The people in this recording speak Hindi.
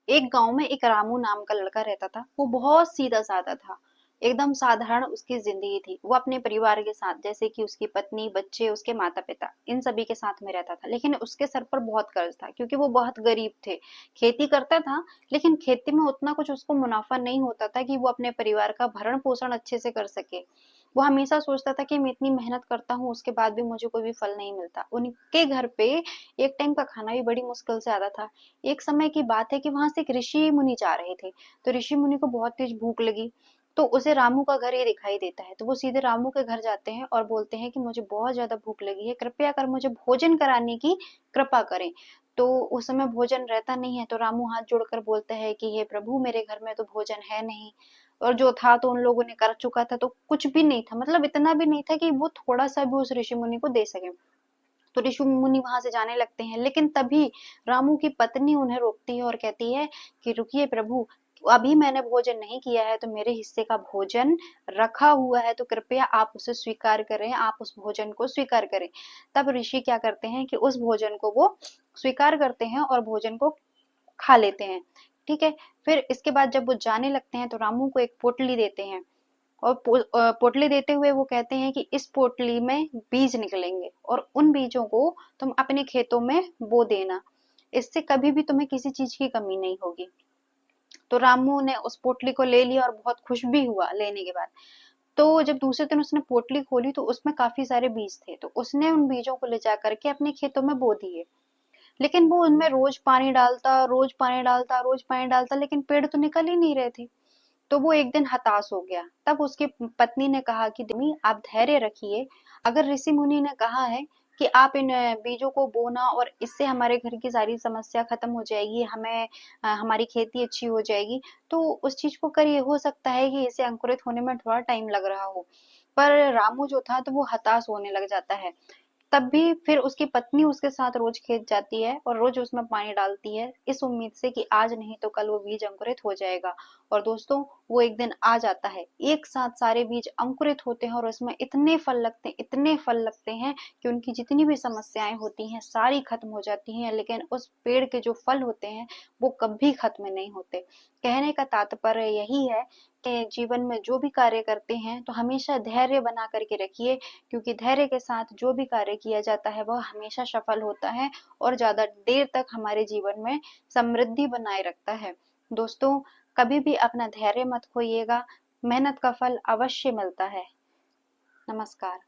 एक गांव में एक रामू नाम का लड़का रहता था। वो बहुत सीधा साधा था, एकदम साधारण उसकी जिंदगी थी। वो अपने परिवार के साथ, जैसे कि उसकी पत्नी, बच्चे, उसके माता पिता, इन सभी के साथ में रहता था। लेकिन उसके सर पर बहुत कर्ज था, क्योंकि वो बहुत गरीब थे। खेती करता था, लेकिन खेती में उतना कुछ उसको मुनाफा नहीं होता था कि वो अपने परिवार का भरण पोषण अच्छे से कर सके। वो हमेशा सोचता था कि मैं इतनी मेहनत करता हूँ, उसके बाद भी मुझे कोई भी फल नहीं मिलता। उनके घर पे एक टाइम का खाना भी बड़ी मुश्किल से आता था। एक समय की बात है कि वहां से एक ऋषि मुनि जा रहे थे। तो ऋषि मुनि को बहुत तेज भूख लगी। तो उसे रामू का घर ये दिखाई देता है। तो वो सीधे रामू के घर जाते हैं और बोलते हैं कि मुझे बहुत ज्यादा भूख लगी है, कृपया कर मुझे भोजन कराने की कृपा करें। तो उस समय भोजन रहता नहीं है। तो रामू हाथ जोड़कर बोलता है कि हे प्रभु, मेरे घर में तो भोजन है नहीं, और जो था तो उन लोगों ने कर चुका था, तो कुछ भी नहीं था, मतलब इतना भी नहीं था कि वो थोड़ा सा भी उस ऋषि मुनि को दे सके। तो ऋषि मुनि वहां से जाने लगते हैं, लेकिन तभी रामू की पत्नी उन्हें रोकती है और कहती है कि रुकिए प्रभु, अभी मैंने भोजन नहीं किया है, तो मेरे हिस्से का भोजन रखा हुआ है, तो कृपया आप उसे स्वीकार करें, आप उस भोजन को स्वीकार करें। तब ऋषि क्या करते हैं कि उस भोजन को वो स्वीकार करते हैं और भोजन को खा लेते हैं। ठीक है। फिर इसके बाद जब वो जाने लगते हैं तो रामू को एक पोटली देते हैं, और पोटली देते हुए वो कहते हैं कि इस पोटली में बीज निकलेंगे, और उन बीजों को तुम अपने खेतों में बो देना। इससे कभी भी तुम्हें किसी चीज की कमी नहीं होगी। तो रामू ने उस पोटली को ले लिया और बहुत खुश भी हुआ लेने के बाद। तो जब दूसरे दिन उसने पोटली खोली तो उसमें काफी सारे बीज थे। तो उसने उन बीजों को ले जा करके अपने खेतों में बो दिए। लेकिन वो उनमें रोज पानी डालता, रोज पानी डालता, रोज पानी डालता, लेकिन पेड़ तो निकल ही नहीं रहे थे। तो वो एक दिन हताश हो गया। तब उसकी पत्नी ने कहा कि मम्मी, आप धैर्य रखिए। अगर ऋषि मुनि ने कहा है कि आप इन बीजों को बोना और इससे हमारे घर की सारी समस्या खत्म हो जाएगी, हमें हमारी खेती अच्छी हो जाएगी, तो उस चीज को करिए। हो सकता है कि इसे अंकुरित होने में थोड़ा टाइम लग रहा हो। पर रामू जो था तो वो हताश होने लग जाता है। तब भी फिर उसकी पत्नी उसके साथ रोज खेत जाती है और रोज उसमें पानी डालती है, इस उम्मीद से कि आज नहीं तो कल वो बीज अंकुरित हो जाएगा। और दोस्तों, वो एक दिन आ जाता है, एक साथ सारे बीज अंकुरित होते हैं और उसमें इतने फल लगते हैं, इतने फल लगते हैं कि उनकी जितनी भी समस्याएं होती हैं सारी खत्म हो जाती हैं। लेकिन उस पेड़ के जो फल होते हैं वो कभी खत्म नहीं होते। कहने का तात्पर्य यही है कि जीवन में जो भी कार्य करते हैं तो हमेशा धैर्य बना करके रखिए, क्योंकि धैर्य के साथ जो भी कार्य किया जाता है वह हमेशा सफल होता है और ज्यादा देर तक हमारे जीवन में समृद्धि बनाए रखता है। दोस्तों, कभी भी अपना धैर्य मत खोइएगा, मेहनत का फल अवश्य मिलता है। नमस्कार।